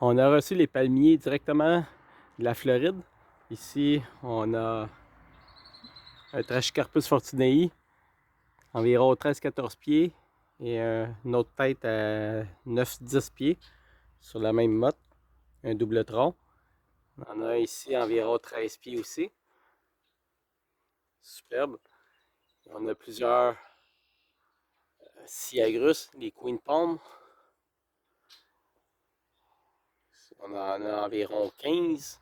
On a reçu les palmiers directement de la Floride. Ici, on a un Trachycarpus fortunei, environ 13-14 pieds, et une autre tête à 9-10 pieds sur la même motte, un double tronc. On a ici environ 13 pieds aussi. Superbe. On a plusieurs Siagrus, les Queen Palm. On en a environ 15.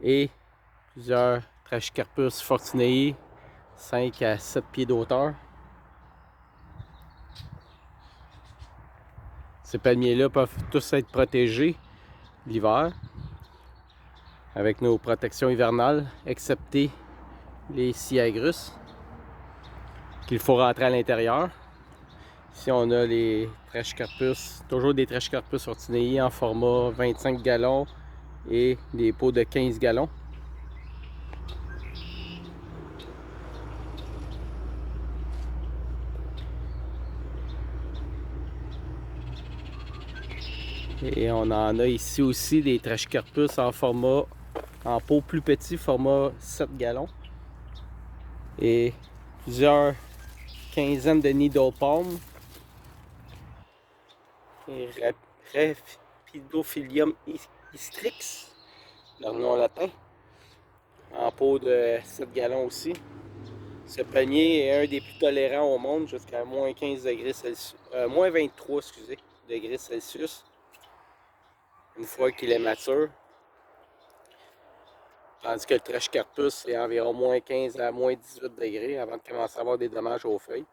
Et plusieurs Trachycarpus fortunei, 5 à 7 pieds d'auteur. Ces palmiers-là peuvent tous être protégés l'hiver avec nos protections hivernales, excepté les Siagrus qu'il faut rentrer à l'intérieur. Ici, on a les Trachycarpus, toujours des Trachycarpus fortunei en format 25 gallons et des pots de 15 gallons. Et on en a ici aussi des Trachycarpus en pot plus petit, format 7 gallons. Et plusieurs quinzaines de Needle Palm. Et Rhaphidophillium hystrix, leur nom latin, en pot de 7 gallons aussi. Ce panier est un des plus tolérants au monde, jusqu'à moins 15 degrés Celsius, moins 23 degrés Celsius, une fois qu'il est mature. Tandis que le Trachycarpus est environ moins 15 à moins 18 degrés avant de commencer à avoir des dommages aux feuilles.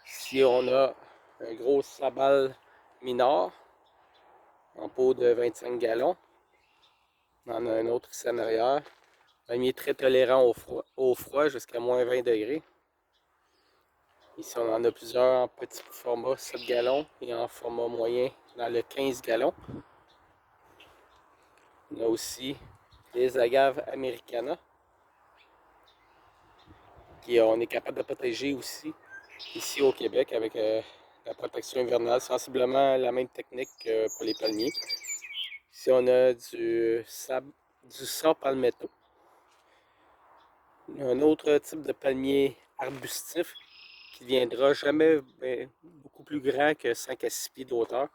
Ici, on a un gros Sabal minor en pot de 25 gallons. On en a un autre ici en arrière. Palmier très tolérant au froid jusqu'à moins 20 degrés. Ici, on en a plusieurs en petit format 7 gallons et en format moyen dans le 15 gallons. On a aussi les agaves americana, qu'on est capable de protéger aussi ici au Québec avec la protection hivernale, sensiblement la même technique que pour les palmiers. Ici, on a du Sa palmetto, un autre type de palmier arbustif qui ne viendra jamais beaucoup plus grand que 5 à 6 pieds d'auteur.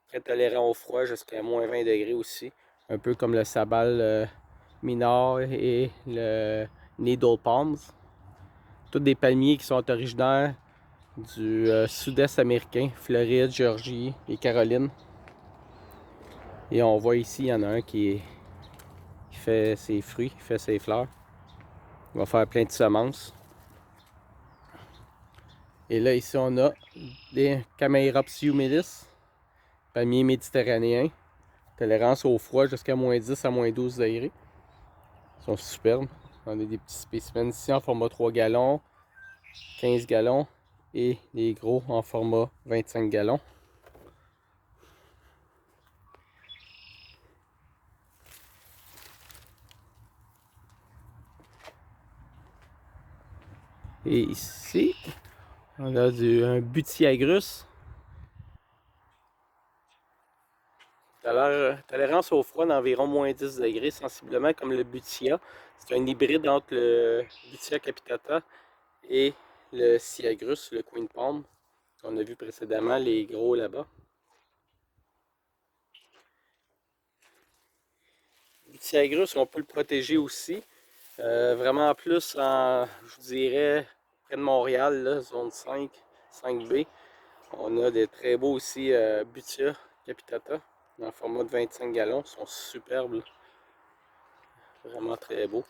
Très tolérant au froid jusqu'à moins 20 degrés aussi. Un peu comme le Sabal minor et le Needle Palms. Tous des palmiers qui sont originaires du sud-est américain, Floride, Géorgie et Caroline. Et on voit ici, il y en a un qui fait ses fruits, qui fait ses fleurs. Il va faire plein de semences. Et là, ici, on a des Camairops humidis, palmiers méditerranéens, tolérance au froid jusqu'à moins 10 à moins 12 degrés. Ils sont superbes. On a des petits spécimens ici en format 3 gallons, 15 gallons et les gros en format 25 gallons. Et ici, on a un Butyragus. Tolérance au froid d'environ moins 10 degrés, sensiblement comme le Butia. C'est un hybride entre le Butia capitata et le Siagrus, le Queen Palm, qu'on a vu précédemment, les gros là-bas. Butyragus, on peut le protéger aussi. Vraiment plus je dirais, près de Montréal, là, zone 5, 5B. On a des très beaux aussi Butia capitata, en format de 25 gallons. Ils sont superbes, là. Vraiment très beaux.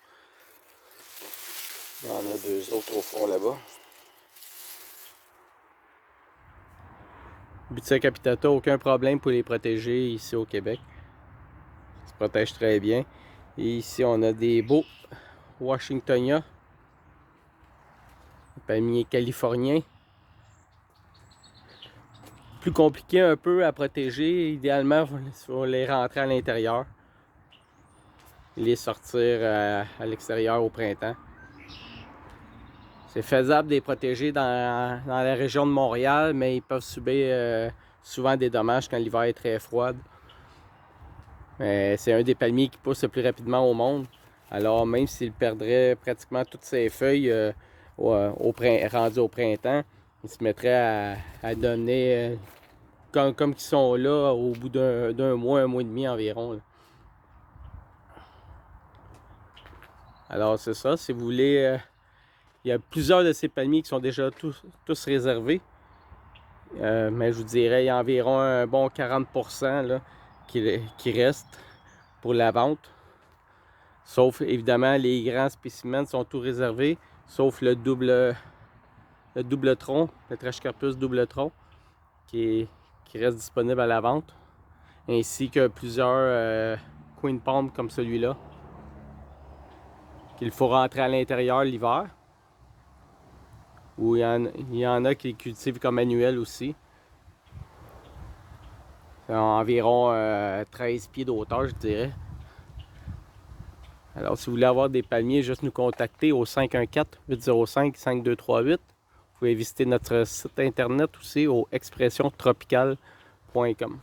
Il y en a deux autres au fond là-bas. Butia capitata, aucun problème pour les protéger ici au Québec. Ils se protègent très bien. Et ici, on a des beaux Washingtonia, palmiers californiens. Plus compliqué un peu à protéger. Idéalement, il faut les rentrer à l'intérieur. Les sortir à l'extérieur au printemps. C'est faisable de les protéger dans la région de Montréal, mais ils peuvent subir souvent des dommages quand l'hiver est très froid. C'est un des palmiers qui pousse le plus rapidement au monde. Alors même s'il perdrait pratiquement toutes ses feuilles rendu au printemps, il se mettrait à donner comme ils sont là au bout d'un mois, un mois et demi environ. Là. Alors c'est ça, si vous voulez, il y a plusieurs de ces palmiers qui sont déjà tous réservés. Mais je vous dirais, il y a environ un bon 40% là, qui reste pour la vente. Sauf évidemment les grands spécimens sont tous réservés, sauf le double tronc, le Trachycarpus double tronc, qui reste disponible à la vente. Ainsi que plusieurs Queen Palm comme celui-là, qu'il faut rentrer à l'intérieur l'hiver. Ou il y en a qui cultivent comme annuel aussi. Environ 13 pieds d'auteur, je dirais. Alors, si vous voulez avoir des palmiers, juste nous contacter au 514-805-5238. Vous pouvez visiter notre site internet aussi au expressiontropicale.com.